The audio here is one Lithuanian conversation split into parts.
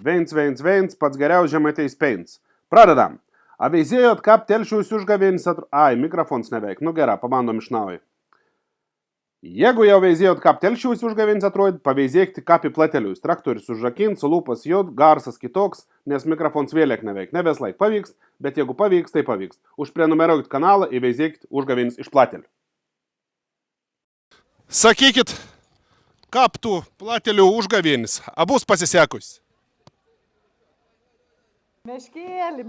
Veins, pats geriausias Žemaitijos peins. Pradedam. A veizėjot, kap telšiaus užgavėnis Ai, mikrofons neveik. Nu gera, pabandom iš naujo. Jeigu jau veizėjot, kap telšiaus užgavėnis atrodo, paveizėkti kap į platelius. Traktorius užrakins, lūpas jod, garsas kitoks, nes mikrofons vėliek neveik. Ne vis laik pavyks, bet jeigu pavyks, tai pavyks. Užprenumeruokit kanalą ir veizėkit užgavėnis iš platelių. Sakykit, kap tų platelių užgavėnis, abus pasisekus. Meškėlį,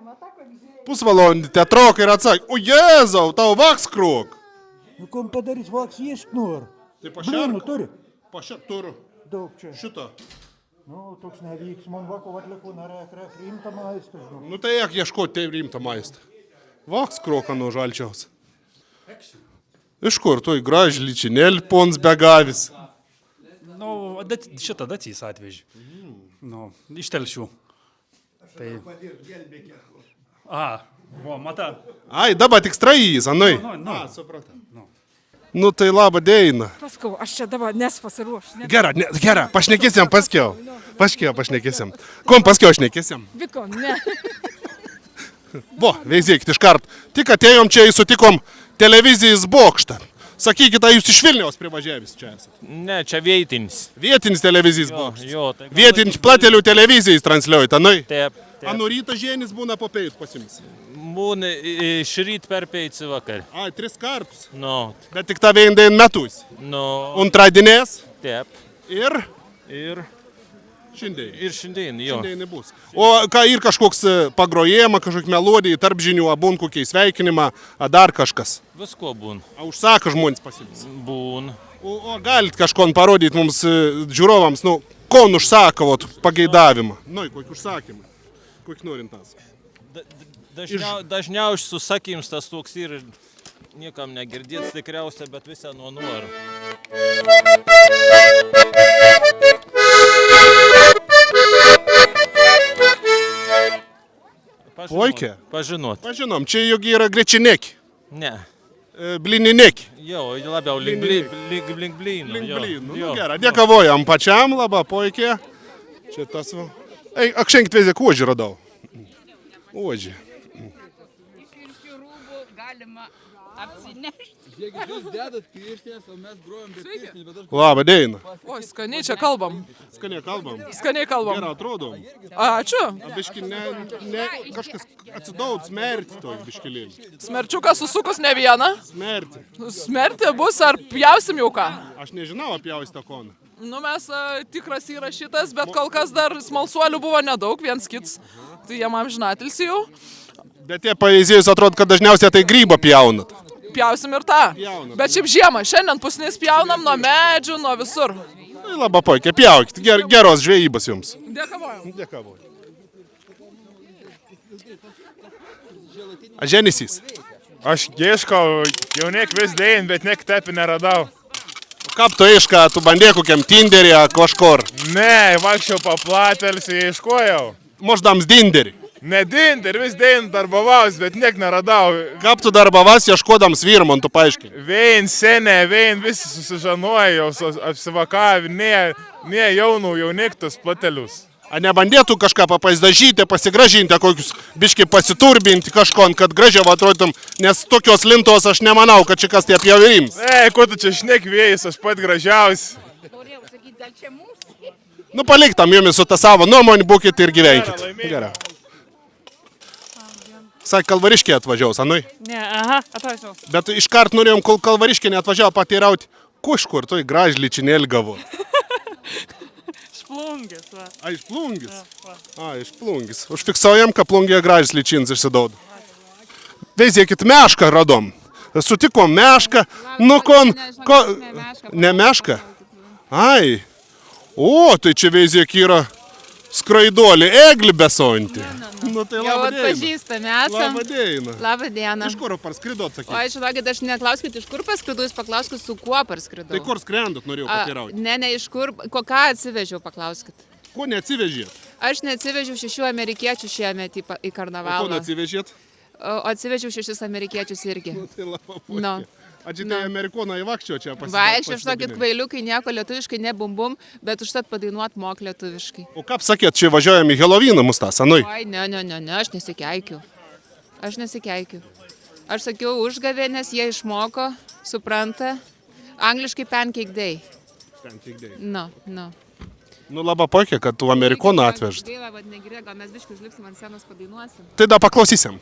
matai, koks žiūrėjai. Pusvalandį te trok ir atsak, o Jėzau, tau vaks krok. Nu, kom padarys vaks iešk nor. Tai Blynų turi? Pašerk turiu. Daug čia. Šitą. Nu, toks nevyks, man vako atliku narek rimtą maistą. Nu tai jak ieškoti tai rimtą maistą. Vaks kroką nuo žalčiaus. Iš kur tu į gražį ličinėlį pons begavis? Nu, šitą datys atvežį. Nu, iš telšių. Tai... Mata. Ai, dabar tik strajys, anai. Supratau. Nu tai laba diena. Paskau, aš čia dabar nespasiruoš. Gera, pašnekėsim paskiau. Pašnekėsim. Kom paskiau šnekėsim? Vikom, ne. Veizėkit iš kart. Tik atėjom čia ir sutikom televizijos bokštą. Sakykit, jūs iš Vilniaus privažiavęs čia esate? Ne, čia vietinis. Vietinis televizijos bokštas. Tai Vietinis platelių televizijos transliuojate, anai? Taip. Anu ryto žienis būna po peit pasims? Būna iš ryt per peitį vakar. Ai, 3 kartus. Nu. Bet tik tą vėndai metus. Nu. Antradinės? Taip. Ir šiandien, jo. Šiandien nebus. O ką ir kažkoks pagrojėjama, kažkokia melodija, tarp žinių, abun kokiai sveikinimą, a dar kažkas? Visko būn. A užsaka žmonės pasims? Būn. O galit kažko parodyti mums žiūrovams, nu, ko užsaka pageidavimą? Nu, kokį užsakymą? Kokį norintas? Dažniausiai su sakyms tas toks ir niekam negirdėts tikriausia, bet visą nuo nuoro. Puikiai. Pažinom. Čia juk yra grečinėki. Ne. Blininėki. Jo, labiau link blynų. Nu gerai, dėkavojam pačiam, labai puikiai. Čia tas va. Ei, akšenkit vėzė, ožį radau. Ožį. Iš rūbų galima apsinešti. Žiūrėkit, jūs dedat pirštės, o mes grojam be pirštės, bet aš... Labą dieną. Oi, skaniai čia kalbam. Skaniai kalbam. Gerai atrodom. Ačiū. Biški ne kažkas atsidaut smerti toj biškilėlį. Smerčiukas susukus ne vieną. Smerti bus, ar pjausim jau ką? Aš nežinau apie jaustą koną. Nu, mes tikras yra šitas, bet kol kas dar smalsuolių buvo nedaug, viens kits. Tai jie man žinatilsi jau. Bet tie paveizėjus atrodo, kad dažniausiai tai grybą pjaunat. Pjausim ir tą. Bet šiaip žiemą, šiandien pusnis pjaunam nuo medžių, nuo visur. Tai labai puikiai, pjaukit. Geros žvejybos jums. Dėkavojam. A ženysys? Aš ieškau jaunik vis dėin, bet nek tepi neradau. Kap tu ieška, tu bandė kokiam Tinderį, kažkur? Ne, vaikščiau paplatelsi, ieškojau. Moždams Dinderį. Ne Dinderį, vis dėin darbavaus, bet nek neradau. Kap tu darbavas ieškodams Virmantų, paaiškiai? Vein senė, vein visi susižanojo, apsivakavi, ne jaunų jauniktus platelius. A nebandėtų kažką papaizdažyti, pasigražinti, kokius biški pasiturbinti kažkon, kad gražiau atrodytum, nes tokios lintos aš nemanau, kad čia kas tie pjauvirims. Ko tu čia šnek vėjais, aš pat gražiausi. Norėjau sakyti, gal čia mūsų? Nu paliktam jumis su tą savo nuomonį, būkit ir gyvenkit. Gerai. Sak, Kalvariškė atvažiaus, anui? Ne, atvažiaus. Bet iškart norėjom, kol Kalvariškė neatvažiavo pateirauti, kažkur toj gražį ličinėlį gavo. Plungis, va. A, iš Plungis? Iš Plungis. Užfiksuojam, kad Plungėje gražis ličins išsidaudo. Veizėkit, mešką radom. Sutikom mešką. Nu, ne mešką? Ai. O, tai čia veizėk yra skraidolį, eglį besonti. Nu, tai jau atpažįstami esam. Labą dieną. Labą dieną. Iš kur parskridot, sakykit? O, žinokit, aš neklauskit, iš kur parskridau, jūs paklauskit, su kuo parskridau. Tai kur skrendot, norėjau pateirauti? Ne, iš kur, ką atsivežiau, paklauskit. Ko neatsivežėt? Aš neatsivežiau 6 amerikiečių šiemet į karnavalą. O ko neatsivežėt? O atsivežiau 6 amerikiečius irgi. Nu, tai labai puikiai. A čia tai amerikonai vakščio čia Vaikščio, žinokit, kvailiukai nieko lietuviškai nebumbum, bet užtat padainuot mok lietuviškai. O kaip sakėt, čia važiuojam į Helovyną mus tą, senui? Oi, ne, aš nesikeikiu. Aš sakiau užgavė, nes jie išmoko, supranta. Angliškai pancake day. No. Nu, labai puikiai, kad tu amerikoną atvežt. Gaila, vad negirdė, gal mes biškai užlipsim ant scenos padainuosim. Tai da paklausysim.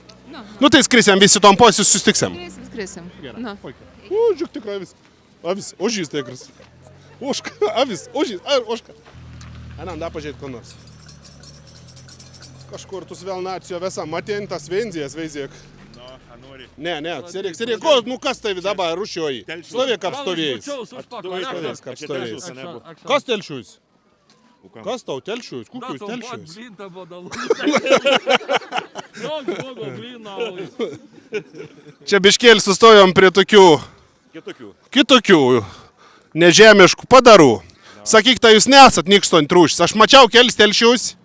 Nu, tai skrisim, visi tom posės sustiksim. Skrisim. Nu. O, žiūrėk, tikrai avis. Avis, ožys tikras. Oška, avis, ožys, oška. Anam, da pažiūrėt, ko nors. Kažkur tu vėl nacijo visą, matėn tas venzijas, veizėk. Ne, sėdėk, ko, nu kas tai dabar rušioji? Stovėk apstovėjus. Stovėk apstovėjus. Kas telšius? Kas tau telšius? Kokius telšius? Čia biškėlį sustojom prie tokių kitokių nežemiškų padarų. Sakyk, tai jūs nesat nykšton trūšis. Aš mačiau kelis telšius,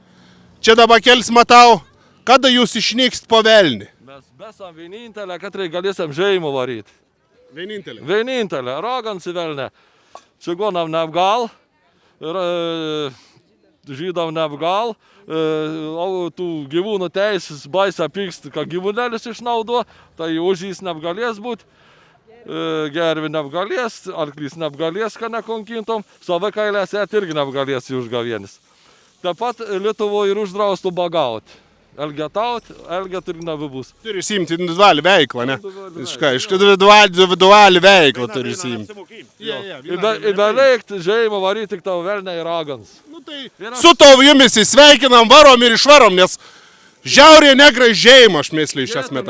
čia dabar kelis matau. Kada jūs išnykst po velnį? Mes esam vienintelė, kad galėsim žaimų varyti. Vienintelė? Vienintelė, ragans į velnę. Čigonam neapgal, žydam neapgal, tų gyvūnų teisės baisa pykst, kad gyvūnelis išnaudo, tai ožys neapgalės būti, gervi neapgalės, arklys neapgalės, kad nekonkintom, savo kailės irgi neapgalės į užgavienis. Taip pat Lietuvoje ir uždraustų bagauti. Elgetaut, elget ir nebebus. Turi įsimti individualią veiklą, ne? Individualią veiklą turi įsimti. Įbeleikt žaimą varyti tik tavo velnę į ragans. Su tavo jumis įsveikinam, varom ir išvarom, nes žiauriai negražėjimą aš myslį iš esmės.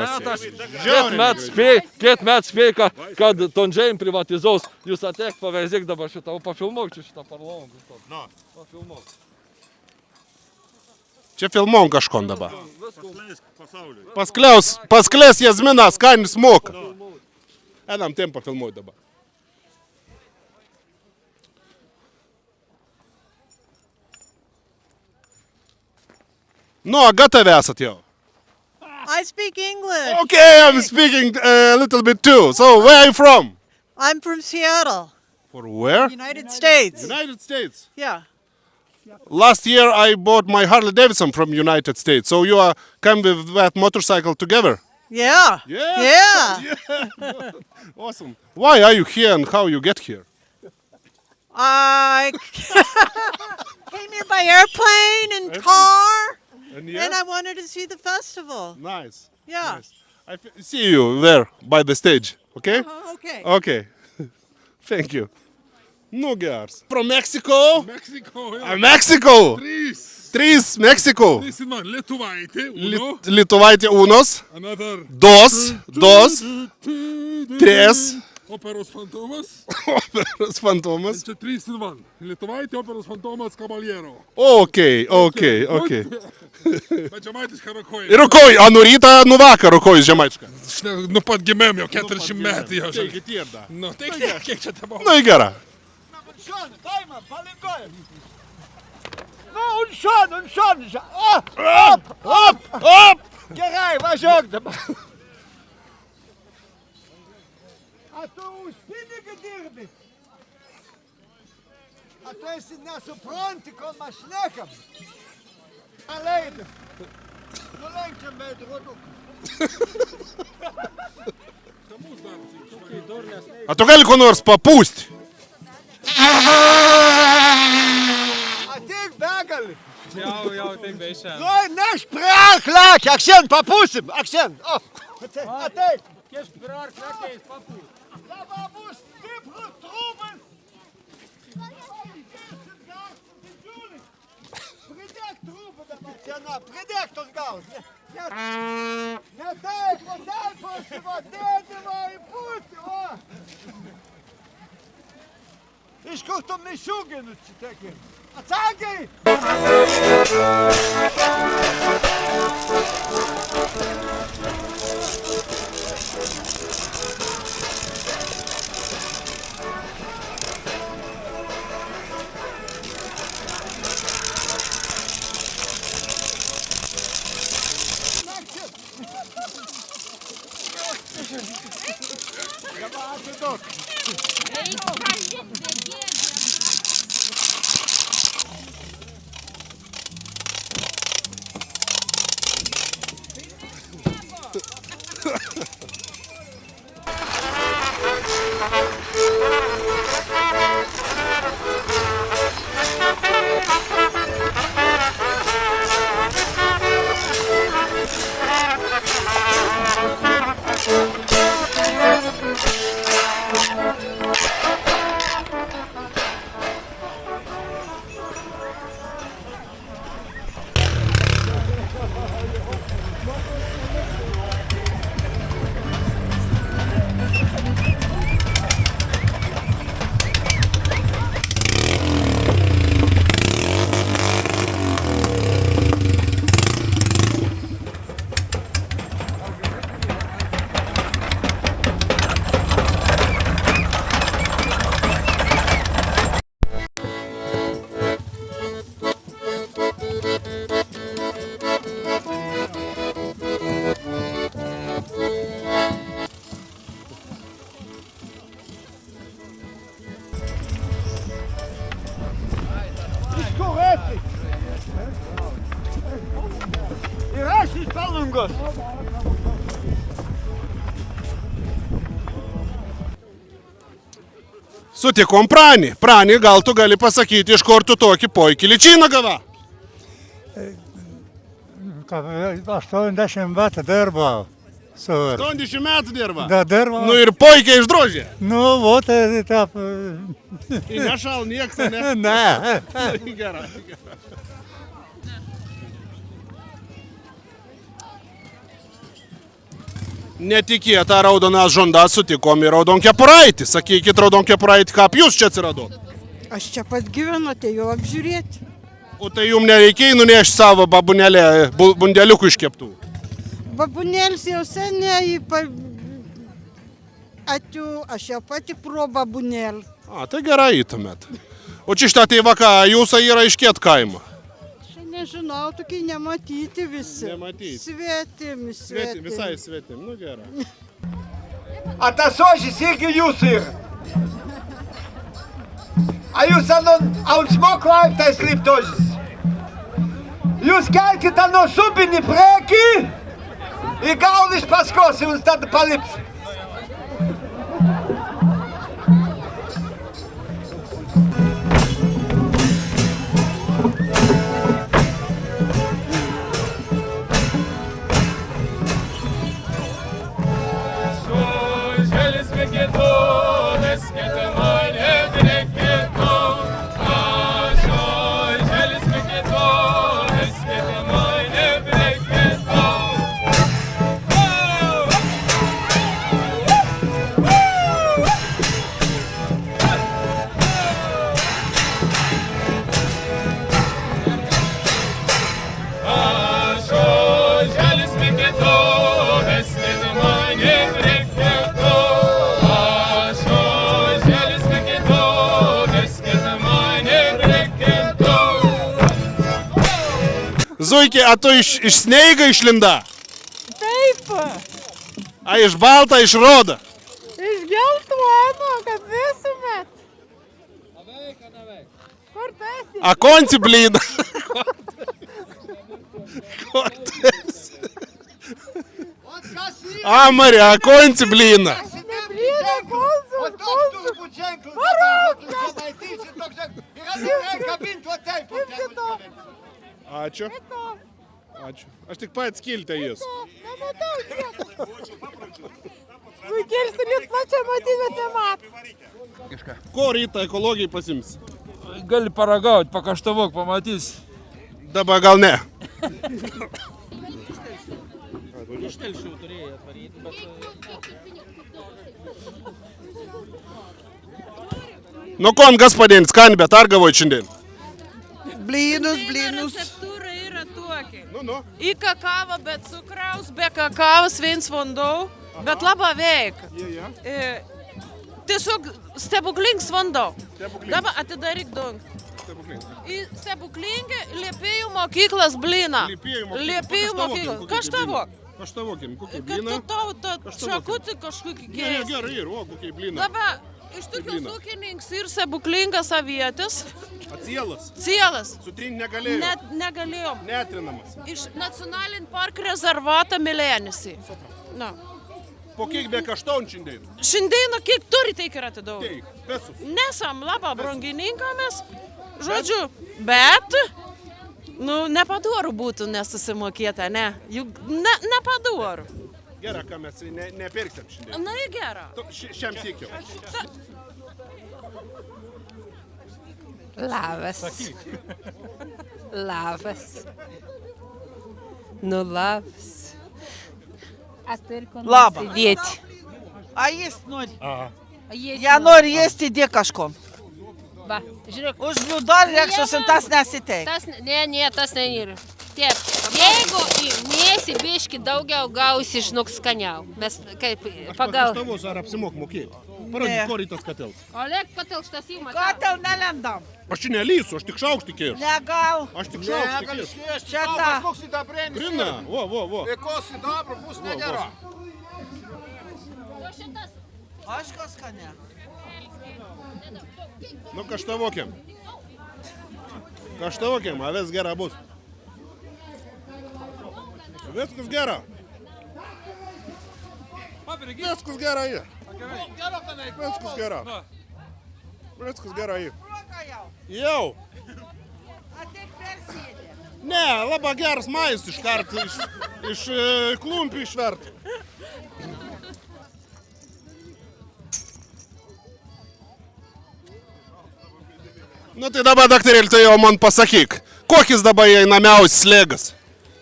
Kiek met spėj, kad ton žaim privatizaus, jūs atek paveizėk dabar šitą, pafilmuok čia šitą parlamentą. Pafilmuok. Čia filmuom kažkon dabar. Paskles Jazminas, ką jis moka. Einam tiem pafilmuot dabar. Nu, gatavi esat jau. I speak English. Okay, I'm speaking a little bit too. So, where are you from? I'm from Seattle. For where? United States. United States. Yeah. Last year I bought my Harley Davidson from United States. So you are come with that motorcycle together? Yeah. Yeah. Awesome. Why are you here and how you get here? I came here by airplane and car, and I wanted to see the festival. Nice. Yeah. Nice. I see you there by the stage. Okay? Okay. Okay. Thank you. Nu geras. From Mexico? Mexico. Trys Mexico. Lietuvaitė unos. Dos. Tres. Operos fantomas. Operos fantomas. Čia 3 in 1. Lietuvaitė, operos fantomas, kabaliero. Okay. Bet žemaitiška rokojai. Ir rokojai, a nuo ryto, nuo vakar rokojai žemaitiška. Nu pat gimėm jau 40 metų jau. Taigi tiek da. Nu, tai kiek čia tavo? Nu, į gerą. Un šon. Op. Gerai, važiuok dabar. A tu už pinigą dirbi? A tu esi nesupranti, ko mes šnekam? Aleidam. Nulenkčiam veidroduką. A tu gali ko nors papūsti? Ateik begali. Jau, taip beišė. Nu, nešprāk, laki, akšen papūsim, akšen. Ateik. Nešprāk, laki, papūsim. Dabar bus stiprus trūbas. Pridėk trūbą dabar, sena, pridėk tos gaus. Ne taip, o taip pasiva, dėdima į pūtį, o. Iš kur tu mišiuginus šitekin? Atsakai! iš kur esi? Ir aš iš Palangos. Sutikom Pranį. Pranį, gal tu gali pasakyti, iš kur tu tokį poikį ličyną gava? 80 metų dirbau. 80 metų dirba. Da dirbau. Nu ir poikiai išdrožė. Nu, o tai taip. Ir nešal nieks, ne? Ne. Gerai. Netikėta raudona žonda sutikom ir raudonkepuraitį. Sakykit, raudonkepuraitį, kaip jūs čia atsiradot? Aš čia pat gyvenu, atėjau apžiūrėti. O tai jums nereikėjo nunešti savo babunėlę, bundeliukų iškeptų? Babunėlis jau seniai atėjau, aš jau pati pro babunėlį. A, tai gerai tuomet. O čia šitą tai vaka, jūs yra iš kiet kaimo? Nežinau, tokie nematyti visi. Nematyti. Svetimi. Visai svetim, nu gerai. A tas ožis irgi jūsų yra. A jūs ant smoko laiptais lipt ožis. Jūs kelkite nuo subinį priekį ir gaul iš paskos ir jūs tada palips. Zuikė, a tu iš sneiga išlinda? Taip. A iš balta, iš roda? Iš geltono, kad visuomet. Kur tu esi? A konci blyna? Kur tu esi? A, Marija, a konci blyna? Ne blyna, koncu. O toks turbūt ženklas. Pamatysi toks ženklas. Ir atvirai kabint va taip. Ačiū. Ačiū. Aš tik pats kiltę jūs. Nematau nieko. Vaikėlis net plačią matyti, bet nemat. Ko rytą ekologijai pasims? Gali paragauti, pakaštavok, pamatys. Dabar gal ne. Ištelšiau turėjai atvaryti, bet... Nu kon, господин, skanbė, ar gavot šiandien? Blynus. Receptūra yra tokia. Nu. Į kakavą be cukraus, be kakavos, viens vandau, bet labai veika. Tiesiog stebuklings vandau. Dabar atidaryk daug. Į stebuklingą liepėjų mokyklas blyną. Liepėjų mokyklas. Kaštavok. Kaštavokim, kokį Kad blyną? tu tau šakutį kažkokį geresnį. Gerai, o kokį blyną? Dabar iš tokios ūkininkas ir stebuklingas avietis. Cielas. Cielas. Sutrinti negalėjom. Negalėjom. Netrinamas. Iš nacionalinį park rezervatą Milėnisį. Na. Po kiek be kaštaun šiandien? Šiandieną kiek turi, tiek ir atidaug. Kiek? Pesus. Nesam labai brangininkamės, žodžiu, bet, nepadoru būtų nesusimokėta, ne? Juk nepadoru. Gerai, ką mes nepirksim šiandien. Na, į gerą. Šiam siekiau. Labas. Labas. Nu, labas. Labą. Sėdėti. A jis nori. Jie Jie nori jėsti įdėk kažkom. Va, žiūrėk. Už bliūdon reksusim tas nesiteik. Tas nenėra. Taip, jeigu įmėsi biški daugiau gausi žinok skaniau. Mes kaip pagal... Aš tavus ar apsimok mokėti. Parodyk, kur į tas katels. Oleg, katel šitas įmata. Katel nelendam. Aš čia nelysiu, aš tik šaukštį kėsiu. Negal. Aš tik šaukštį kėsiu. Čia ta. Grina, vo. Ekos sidabro bus negera. Aš kas skania. Nu, kaštavokiam. Kaštaukim, vis gera bus. Viskas gera. Viskas gerai. Viskas gera. Viskas gerai. Jau. Ne, labai geras maistas iškart iš klumpių išvert. Nu tai dabar, daktarėlį, tai jau man pasakyk, kokis dabar einamiausias slėgas?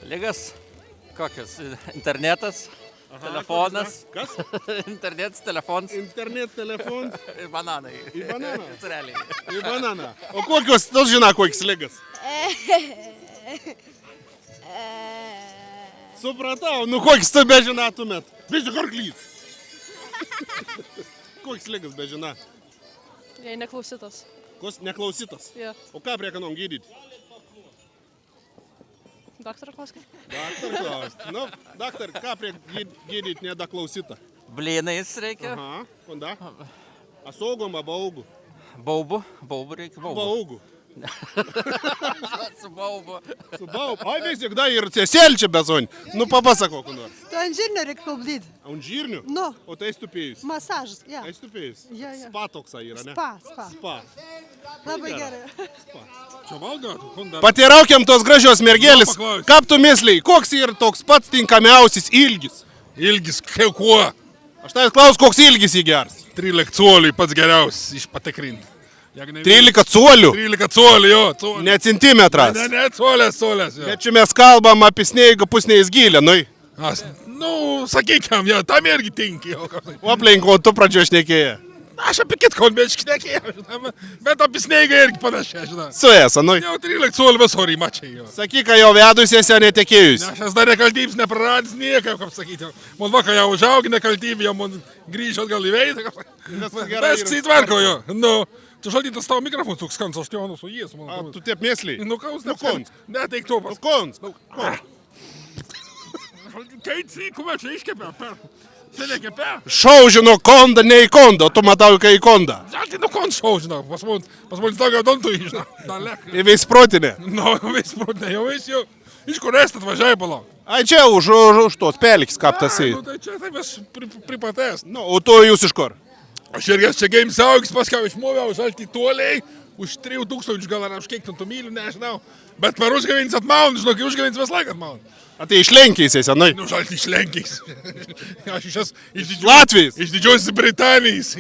Ligas kokios? Internetas, telefonas. Kas? Internetas, telefonas. Internet, telefonas. Ir bananai. Į bananą? Realiai. Į bananą. O kokios, tu žinai, kokios slėgas? Supratau, nu kokius tu bežinatumėt? Visi karklys. Kokius slėgas bežina? Jei neklausytas. Kos neklausytas? Jo. O ką prie kanom gydyti? Daktarą klauskit. Daktar klausti. Nu, daktar, ką prie gydyti nedaklausyta? Blynais reikia. Aha, konda? A saugom, a baugu? Baubu reikia. Baugu. Su baubu. Su baubu. Ai, vis tik da ir sėselčia bezonį. Nu, papasako, ko nors. То инжирно рекомендует. A un žirnių? No. O tai stupėjus? Массаж, я. Tai stupėjus? Jo, jo. Spa toksai yra, ne? Spa, spa. Spa. Labai gerai. Čia valgo? Patiraukiam tos gražios mergelės. Kaip tu misliai, koks yra toks pats tinkamiausias ilgis? Ilgis, kuo? Aš tai klausiu, koks ilgis jį gers? 13 colių pats geriausias išpatikrinti. 13 colių? 13 colių, jo. Colių. Ne centimetras. Ne, colės. Jo. Bet čia mes kalbam apie sneigą pusneis gylę, nu. Nu, sakykam, jo, tam irgi tinki. O aplinko tu pradžio šnekėjai. Aš apie kitką bet šnekėjau, žinoma. Bet apie sneigą irgi panašiai, žinoma. Suėsa, nu. Jau 13 colių visori mačiai, jo. Sakyk, kad jau vedusiesi, netekėjus. Aš dar nekaltybės nepraradęs nieko, kaip sakyti. Man vakar jau užaugi nekaltybė, jau man grįžo atgal į veidą. Bet sitvarko, jo. Nu, tu šaldytas tavo mikrofonas, toks skans, aš tėvanu su jės. A, tu taip misliai? Nu, kaus, kons. Ne, teik to pas. Kons. Keitsi, kuo čia iškepė? Seniai kepė? Šaužino kondą, ne į kondą, tu matau, kai į kondą. Žalti, nu kon šaužino, pas man daugiau dantų žinau. Į veisprotinę. Nu, veisprotinė, jau vis jau. Iš kur esti atvažiavai palauk? Ai čia už tos pelkis kaptasai. Nu, tai čia taip vis pripatęs. Nu, o tu jūs iš kur? Aš irgi čia Games Augis paskiau išmoviau, žalti toliai. Už 3000 gal ar aš kiek ten tų mylių, nežinau. Bet per užgavins atmaun, žinau, kai užgavins vis laik atmaun. A tai iš Lenkijos esi, senai? Nu, žalti iš Lenkijos. Aš iš Latvijos? Iš Didžiosios Britanijos.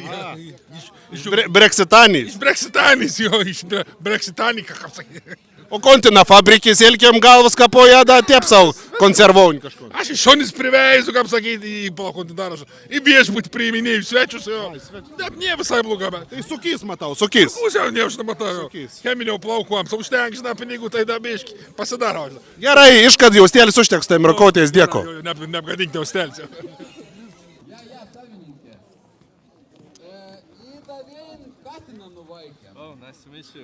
Breksitanijos? Iš Breksitanijos, jo, iš Breksitanijos, kaip sakyti. O kontina fabrikis, elkiam galvas kapoja, da tiepsau konservuojant kažko. Aš iš šonis priveizu, kaip sakyti, į palakontinarą. Į viešbutį priiminėjau svečius, jo. Net ne visai bloga, bet. Tai sukys matau, sukys. Pusiau ne, aš nematau. Cheminio plaukuams, užtenk, žinai, pinigų, tai dabiški pasidaro. Gerai, iškad jau stėlis užteks, tai mirkotės dėko. Neapgadink tau stelės.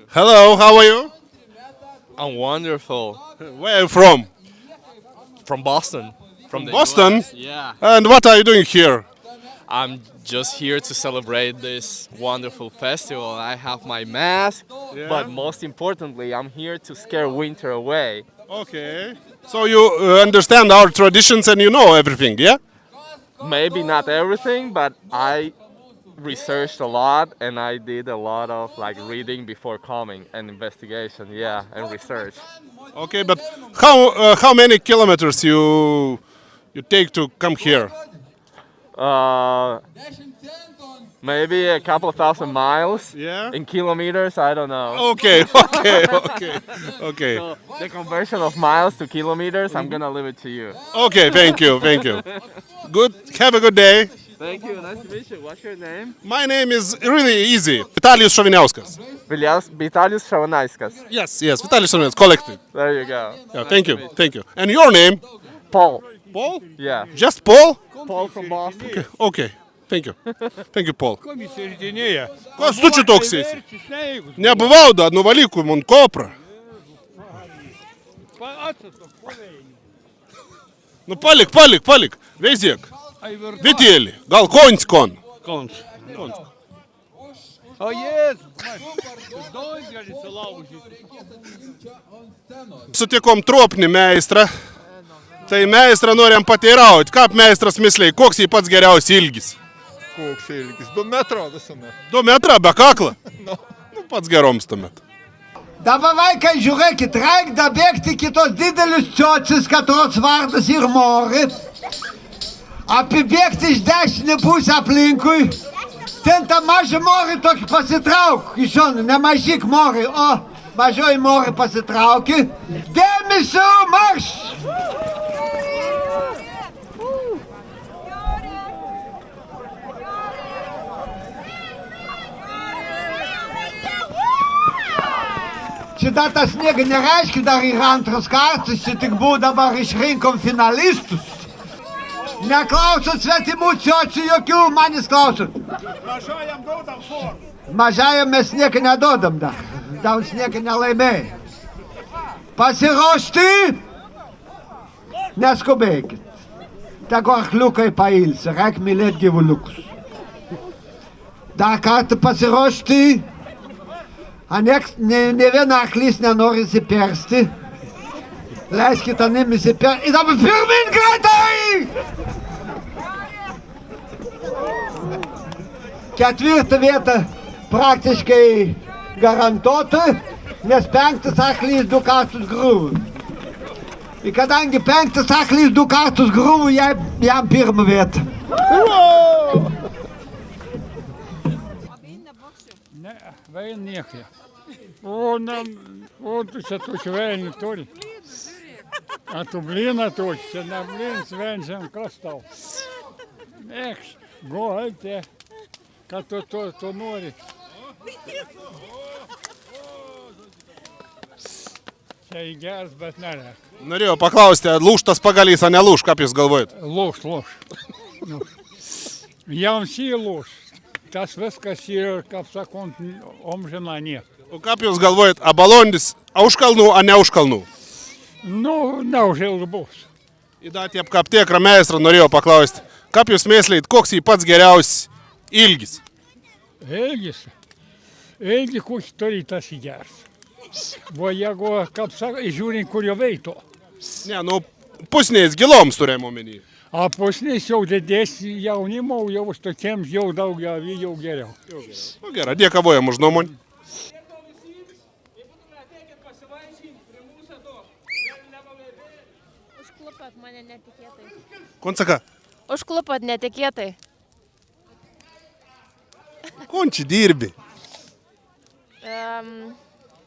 Hello, how are you? I'm wonderful. Where are you from? From Boston. From the Boston? US. Yeah. And what are you doing here? I'm just here to celebrate this wonderful festival. I have my mask, but most importantly, I'm here to scare winter away. Okay. So you understand our traditions and you know everything, yeah? Maybe not everything, but I researched a lot and I did a lot of reading before coming and investigation, and research. Okay, but how many kilometers you take to come here? Maybe a couple of thousand miles. Yeah. In kilometers, I don't know. Okay. So the conversion of miles to kilometers, I'm gonna leave it to you. Okay, thank you. Good. Have a good day. Thank you. Nice to meet you. What's your name? My name is really easy. Vitalijus Šoviniauskas. Vitalijus Šoviniauskas. Yes, Vitalijus Šoviniauskas, collective. There you go. Yeah, thank you. And your name? Paul. Paul? Yeah. Just Paul? Paul from Boston. Okay. Thank you, Paul. Kas tu čia toks esi? Nebuvau da, nuvalyk man koprą. Nu palik. Veizėk. Vitėlį. Gal konskon? Kons. O jėzus, daug gali sulaužyti. Sutikom tropnį meistrą. Tai meistrą norim pateirauti. Kaip meistras misliai, koks jį pats geriausias ilgis? Koks ilgis? 2 metro visuomet. 2 metrą be kakla? Nu, pats geroms tuomet. Dabar vaikai, žiūrėkit, reik dabėgti kitos didelius ciocis, katros vardas ir mori. Apibėgti iš dešinį pusę aplinkui. Ten tą mažą morį tokį pasitrauk. Iš šonų, nemažyk morį, o mažoji morį pasitrauki. Dėmesio, marš! Šitą tą sniegą nereiškia dar yra antras kartas, čia tik buvo dabar išrinkom finalistus. Neklausot svetimų ciočių jokių, manis klausot. Mažajam duodam formą. Mažajam mes nieko nedodam dar. Dar nieko nelaimėjai. Pasiruošti. Neskubėkit. Tegu arkliukai pailsi, reik mylėt gyvuliukus. Dar kartą pasiruošti. Ne viena arklys nenori įsipersti. Leiskit anim įsipersti. Ir dabar pirmin greitai! 4. vieta praktiškai garantuota, nes 5 arklys 2 kartus grūvų. Ir kadangi 5 arklys 2 kartus grūvų, jam 1 vieta. Ne, väin niekė. O tu čia tokių väinių turi. A tu bliną turi, čia ne blins, venžiam, kas tau. Eks, golte, kad tu nori. Čia įgers, bet nerek. Norėjau paklausti, lūžtas pagalys, ar nelūž, kaip jūs galvojat? Lūž. Jiems įlūž. Tas viskas yra, kaip sakant, omžina niek. O kaip jūs galvojat, a balondis už kalnų, a ne už kalnų? Nu, neužilg bus. Ir dar tiep kaip tiek meistrą norėjau paklausti, kaip jūs mysleit, koks jį pats geriausias ilgis? Ilgis? Ilgis, koks turi tas įgers. O jeigu, kaip sako, žiūrint, kur jo veito. Ne, nu, pusniais giloms turėjom omeny. A pusniais jau didesnį jaunimo, jau tokiems jau daugiau, jau geriau. Nu gerai, dėkavojam už nuomonę. Užklupot mane netikėtai. Konsaka? Užklupot netikėtai. Konči dirbi?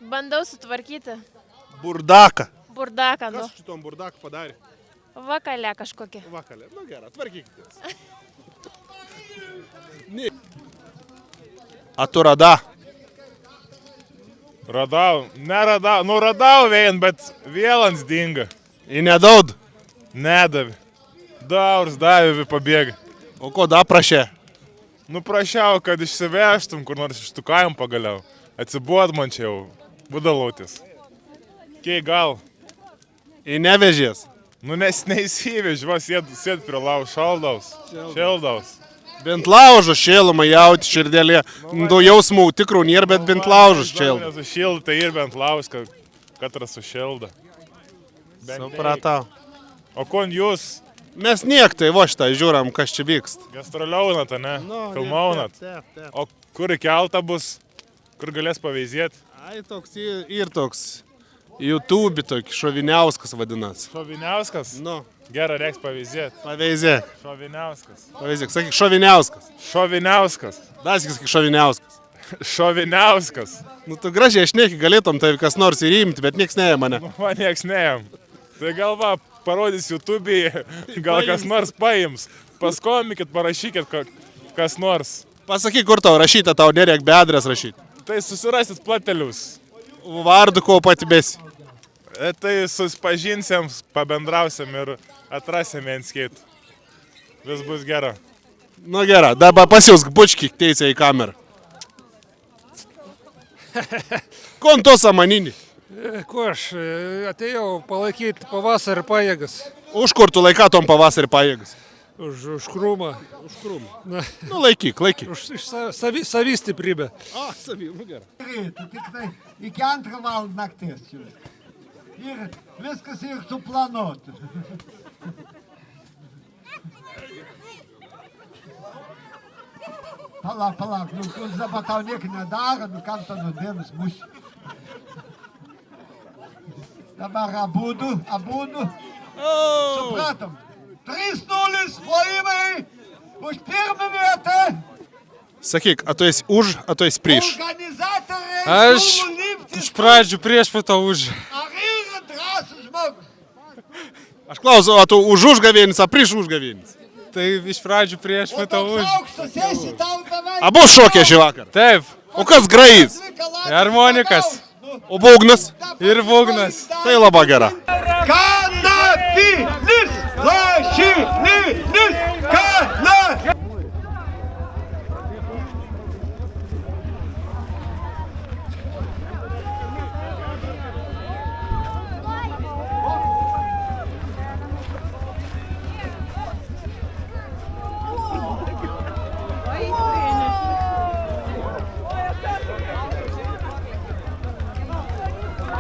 Bandau sutvarkyti. Burdaką. Burdaką, nu. Kas šitom burdaką padarė? Vakalę kažkokią. Vakalę, nu gerai, tvarkykitės. A tu rada? Radau, neradau, nu radau vien, bet vėlans dinga. Ir nedaud? Nedavė. Daurs davė, pabėga. O ko da prašė? Nu prašiau, kad išsivežtum, kur nors iš tų kaimų pagaliau. Atsibuod man čia jau, budalautis. Kei gal. Ir nevežės? Nu nes neįsivež, va sėd prie laužo, šeldaus. Bent laužas šėlama jauti širdėlė. Du jausmų tikrų nėra, bet bent laužas šėlda. Nesušilda, tai ir bent laužas, katras sušilda. Supratau. O kon jūs? Mes niektai va šitą žiūram, kas čia vyksta. Gastroliaunat, ne? Filmaunat. O kur į keltą bus? Kur galės paveizėti? Ai, toks ir toks. YouTube tokį, Šoviniauskas vadinasi. Šoviniauskas? Nu. Gerą reiks paveizėti. Paveizėk. Šoviniauskas. Paveizėk, sakyk Šoviniauskas. Šoviniauskas. Daskis, sakyk Šoviniauskas. Šoviniauskas. Nu tu gražiai šneki, galėtum tai kas nors ir įimti, bet nieks neėm mane. Nu, man nieks neėm. Tai gal va, parodys YouTube'į, gal kas nors paims. Paskomikit, parašykit kas nors. Pasakyk, kur tau rašyta, tau nereik be adres rašyti. Tai susirasit platelius. Vardu, ko pati besi. Tai susipažinsim, pabendrausim ir atrasim viens kitą. Vis bus gera. Nu gera, dabar pasiūsk bučkį teisę į kamerą. Kon to samaninį? Ko aš atėjau palaikyti pavasarį pajėgas. Už kur tu laiką tom pavasarį pajėgas? Už krūmą. Už krūmą. Na. Nu, laikyk. Už savistiprybę. Nu gerai. Tik tai iki 2 valandą nakties. Ir viskas ir suplanuota. Palauk, nu dabar tau nieko nedaro, nu kam tau nuodėmis bus. Dabar abudu. Supratom. 3-0 plojimai už pirmą vietą. Sakyk, a tu esi už, a tu esi prieš? Organizatoriai Aš siūlo lipti iš pradžių prieš, po to už. Ar yra drąsus žmogus? Aš klausiu, a tu už užgavėnis, a prieš užgavėnis? Tai iš pradžių prieš, po to už. Aukštas esi tau beveik. Abu šokė šį vakar. Taip. O kas grajys? Harmonikas. O būgnas? Ir būgnas. Tai labai gera. Kanapinis, lašininis, kanapinis.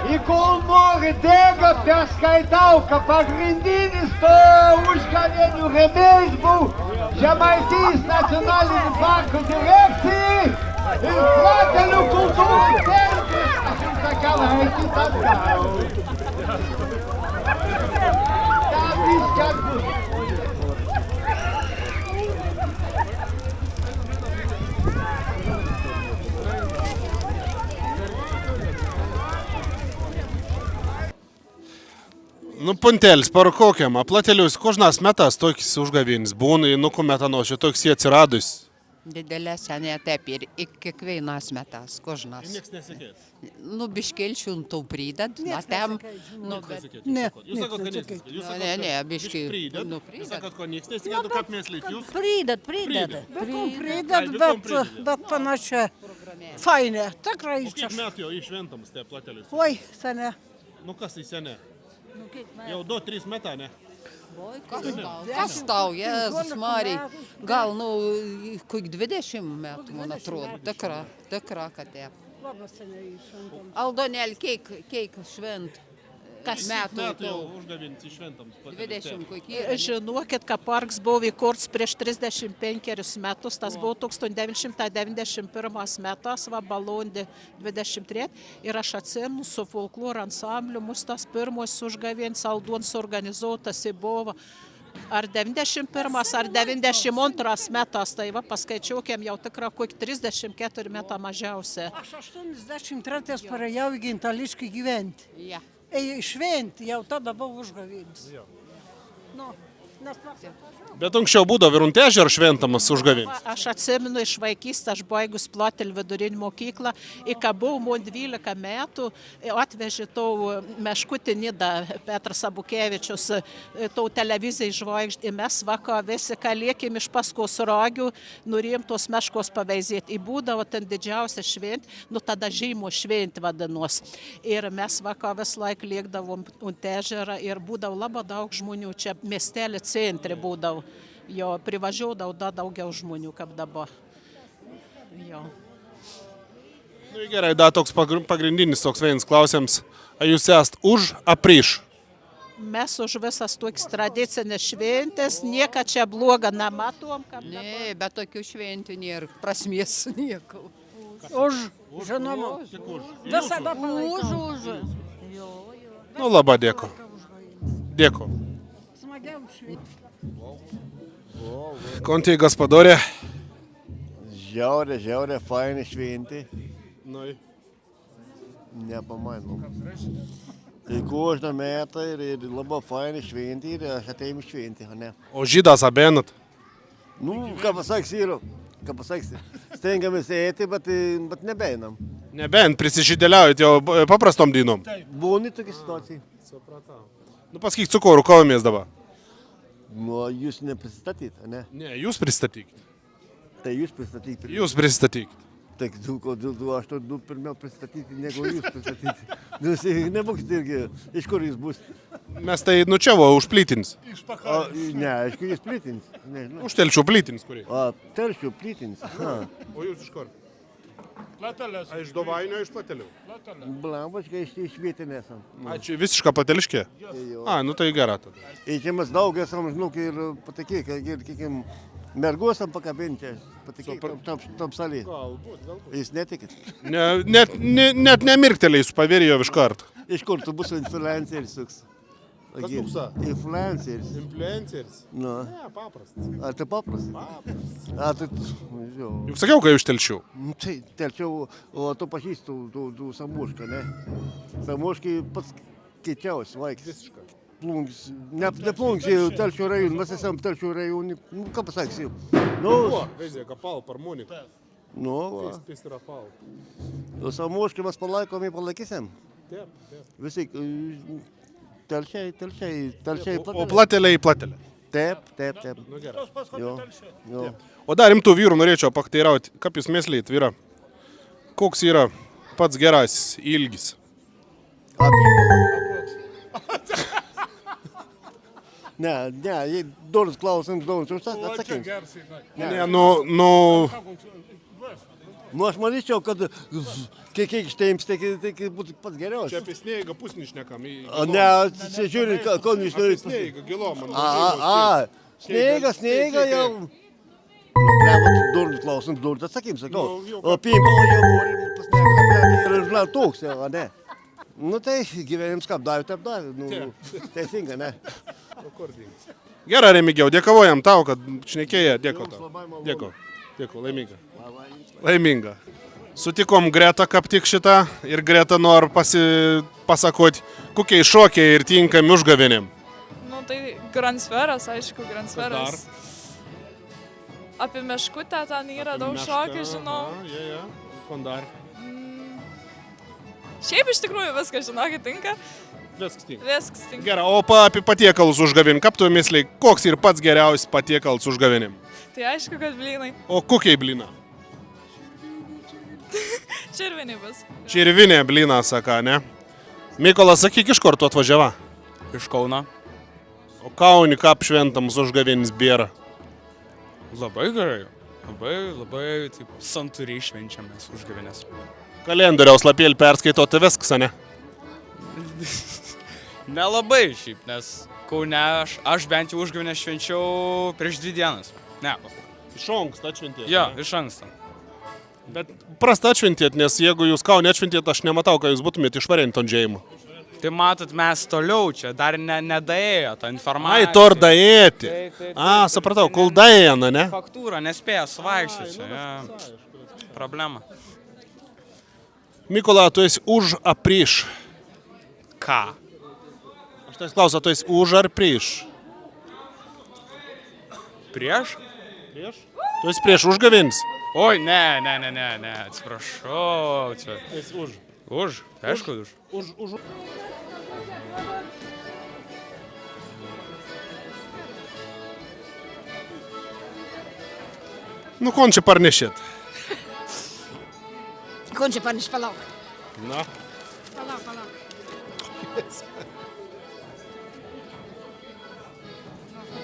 Į kol nori dega perskaitau, kad pagrindinis to užgavėnių rėmėjas buvo Žemaitijos nacionalinį parkų direkcijai ir Platelių kultūros centras. Aš jums sakiau, eikit atgal. Ten viskas bus. Nu, puntelis, parukokiam, a platelius, kožnas metas toks užgavėnis būna, nu, kumetanošio, toks jie atsiradus. Didelėse ne taip ir kiekvienas metas, kožnas. Niekas nesikeis. Nu, biškelčių tau pridat, na tam. Ne. Jūs sakot, kad nesikeis. Ne, biški. Jūs sakot, kad niekas nesikeis, kaip mes lyg jūs? Pridat, bet panašiai. Fainė, tikrai O kiek metų jau išventomas tie platelius? Oi, sene. Nu, kas tai sene? Jau 2-3 metai, ne? Kas tau, Jėzus Marija, gal, nu, kokių 20 metų, man atrodo, tikra katė. Aldonėlį, kiek švent? Kas metų jau užgavėnis išventams? 20 kokie. Žinokit, kad parks buvo įkurtas prieš 35 metus, tas buvo 1991 metas, va balandį 23, ir aš atsimenu su folkloro ansambliu, mūsų tas pirmos užgavėnis Aldons organizuotas buvo ar 91 ar 92 metas, tai va paskaičiuokiam jau tikra kokį 34 metą mažiausia. Aš 83 parėjau į Gintališkį gyventi. Ja. Šventi, jau tada buvo užgavėnis. Bet anksčiau būdavo ir Untežė ar šventamas užgavėnis? Aš atsimenu iš vaikystės, aš baigus Platelių vidurinį mokyklą, ir kai buvau man 12 metų, atvežė tau meškutį Nidą, Petras Abukevičius, tau televizijai žvaigždį, ir mes vakar visi kalėkim iš paskos rogių, norėjom tos meškos paveizėti. Ir būdavo ten didžiausia šventė, nu tada žymo šventė vadinos. Ir mes vakar vis laik lėkdavom Untežerą ir būdavo labai daug žmonių, čia miestelį centre būdavo. Jo, privažiuodavo daugiau žmonių, kaip dabar. Jo. Nu, gerai, da toks pagrindinis toks vienas klausimas. Ar jūs esat už, a prieš? Mes už visas toks tradicinės šventės, nieko čia bloga nematom. Ne, bet tokių šventų nėra, prasmės nieko. Už, žinoma. Visada palaikau. Už. Nu, labai dėkui. Dėkui. Smagiau šventi. Konti gospodorė. Žiaurė, fainė šventė. Nu. Nepamanu. Tai kožną metą ir labai fainė šventė ir aš ateinu šventį, ne? O žydas abenat? Nu, ką pasakysi, stengiamės eiti, bet nebeinam. Nebent, prisižydėliaujat jau paprastom dienom? Būni tokia situacija. Supratau. Nu, pasakyk, su kuo rūkovomės dabar? Nu, jūs nepristatyt, ne? Ne, jūs pristatykit. Tai jūs pristatykit. Jūs pristatykit. Tak aš to pirmiau pristatyti, negu jūs pristatyti. Nebūkit irgi, iš kur jis bus. Mes tai čia už plytins. Ne, iš kur jis plytins. Už Telšių plytins, kurį. Telšių plytins. O jūs iš kur? Platelės. Iš Dovainio, iš Platelių. Blambačkai iš vietinės. Čia visiška Plateliškė? Nu tai gera tada. Ir čia mes daug esam, žinok, ir patikėk, ir kikim, mergos am pakabinti, patikėk, tam salį. Galbūt. Jūs netikit? Net nemirktelėjus pavėrėjo iš karto. Iš kur tu bus influenceris toks? Kas tūksa? Influenceris. Influenceris? Nu. Ne, paprastas. Ar tai paprastas? Juk sakiau, kad iš Telšių. Tai Telšių, o tu pažįstu tu Samušką, ne? Samuškai pats kiečiausias vaikis. Visiškai. Plunks, ne Plunks, Telšių rajonų, mes esam Telšių rajonų, ką pasakysi? Vezė, kapal, parmonik. Pis yra pal. Samuškai mes palaikom ir palaikysim. Taip. Visi, Telšiai. O Platelė į Platelę. Taip. Nu gerai. Jo. O dar rimtų vyrų norėčiau pakteirauti, kaip jūs myslėjat, vyra, koks yra pats gerasis ilgis? Ne, duris klausimas, atsakyms. Nu, aš manyčiau, kad kiek išteims, tai būtų pats geriausias. Čia apie sneigą pusnį šnekam. Ne, čia žiūri, ko neišnori. Sneigą, gilom. Sneigą jau. Duris klausimas, duris atsakyms, sakau. O pimpalą jau nori, pas sneigą yra toks, o ne. Nu tai gyvenims kaip davė, taip davė. Teisinga, ne? Gerai, Remigijau, dėkavojam tau, kad šnekėjai, dėkau tau. Dėkau, laiminga. Sutikom Gretą kaip tik šitą ir Greta nori pasakoti, kokie šokiai ir tinkami užgavėnėm. Nu tai Gransferas, aišku, Gransferas. Apie Meškutę ten yra daug šokių, žinau. Kondar. Šiaip iš tikrųjų viskas, žinokit, tinka. Viskas tinka. Gerai, o apie patiekalus užgavėnėm, kaip tu myslai, koks ir pats geriausias patiekalas užgavėnėm? Tai aišku, kad blynai. O kokiai blyna? Čirvinė bus. Čirvinė blyna, saka, ne? Mykolas, sakyk, iš kur tu atvažiava? Iš Kauno. O Kaunį kaip šventams užgavėnis bėra? Labai gerai. Labai taip santūriai švenčiamės užgavėnės. Kalendoriaus lapėlį perskaito, tai viskas, ne? Nelabai šiaip, nes Kaune aš bent jau užgavėnę švenčiau prieš 2 dienas. Ne. Iš anksto atšventėt? Jo, iš anksto. Bet prasta atšventėt, nes jeigu jūs Kaune atšventėt, aš nematau, kad jūs būtumėt išvarinti ant žėjimų. Tai matot, mes toliau čia, dar nedaėjo tą informaciją. Ai, to ir daėti. Supratau, kol daėna, ne? Faktūra, nespėjo suvaikščioti čia. Problema. Mykola, tu esi už ar prieš? Ką? Aš tai klausiu, tu esi už ar prieš? Prieš? Tu esi prieš užgavėnis? Oi, ne, atsiprašau. Čia. Tu esi už. Už, tai aišku, už. Už. Nu, kon čia parnešėt? Kon čia parneš, palauk. Na. Palauk.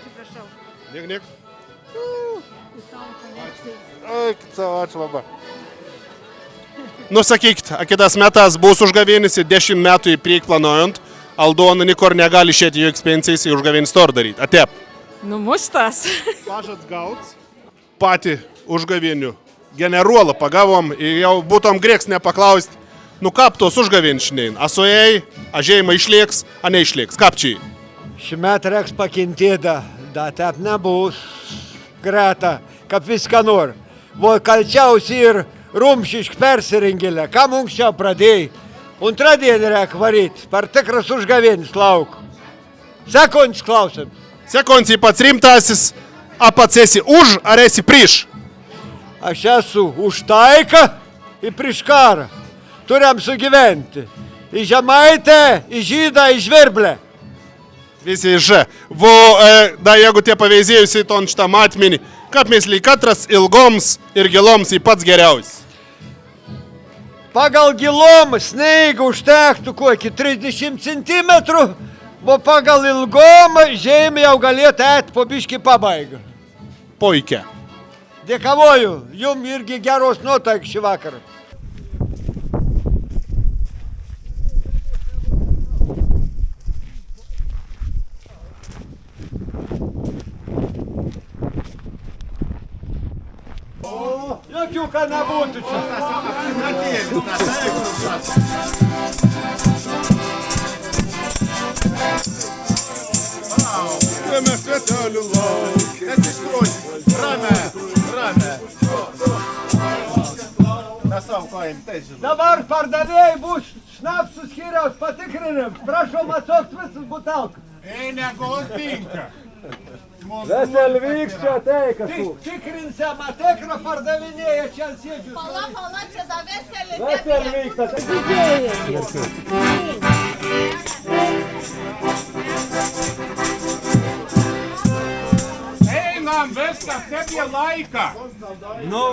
Atsiprašau. Niek. Ai, ačiū labai. Nu, sakykit, kitas metas bus užgavėnis 10 metų į priekį planuojant, Aldona nikor negali išėti jų ekspensijas į užgavėnis tor daryti. Atep. Nu, mustas. Pažads gauts. Patį užgavėnių generuolą pagavom ir jau būtom grėks nepaklausti, nu kaip tos užgavėnis šiandien? Asuėjai, žėjimai išlieks, a neišlieks? Kaip čia? Šimet reiks pakentėti, da taip nebus. Greta, kaip viską nori. Buvo kalčiausi ir rumšišk persirengėlė. Ką mums čia pradėjai? Antrą dieną reik varyti. Per tikras užgavėnis lauk. Sekundis klausim. Sekundis pats rimtasis. A pats esi už ar esi prieš? Aš esu už taiką ir prieš karą. Turim sugyventi. Į žemaitę, į žydą, į žvirblę. Visi Ž. Da jeigu tie paveizėjusi ton šitą matmenį, kaip myslį, katras ilgoms ir giloms į pats geriausias? pagal gilumą sneigą užtektų kokį 30 cm, o pagal ilgomą žemė jau galėtų eiti po biškį pabaigą. Puikia. Dėkavoju, jum irgi geros nuotaikos šį vakarą. Jokių, kad nebūtų čia. Mes vietelių lauk, nes iš tikrųjų, rame. Mes savo kojim, tai žinau. Dabar pardavėjai bus šnapsų skyriaus patikrinimams. Prašom atsokt visus butelkus. Ei, negos tinka. Vesel vyks čia tai kažkur. Tikrinsam, tikrą pardavinėja čia sėdžiu. Pala, čia da veselį. Vesel vyks, Einam, viskas, kaip jie laiką. Nu,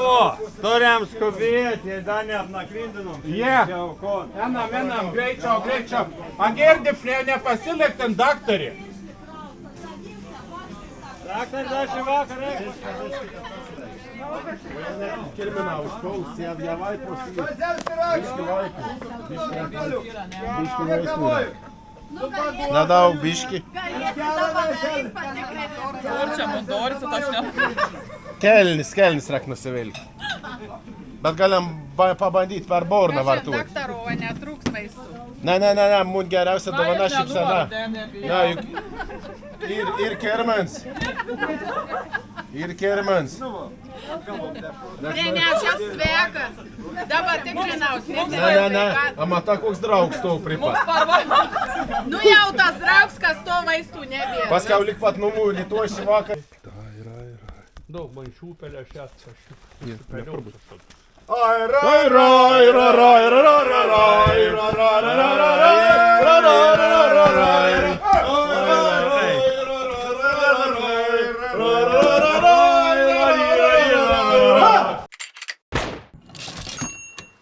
turim skubėti, dar neapnakrindinom. Einam, greičiau. Agirdi, prie nepasiliktin daktarį. Daktar, dar šį vakarą. Kirmina, užkaus, javai posijai. Nedaug biški. Kelnis rak nusivilti. Bet galim pabandyti per borną vartuoti. Daktaro, netrūks maistų. Ne, mums geriausia dovana šypsena. Ir kermens. Prenešęs svekas. Dabar tikrinaus. Ne. Amata koks draugs tau pripat. Nu jau tas draugs, kas to vaistų nebėra. Paskiau lik pat numų rytoj šį vakarą. Daug maišų pelėšės. Ai,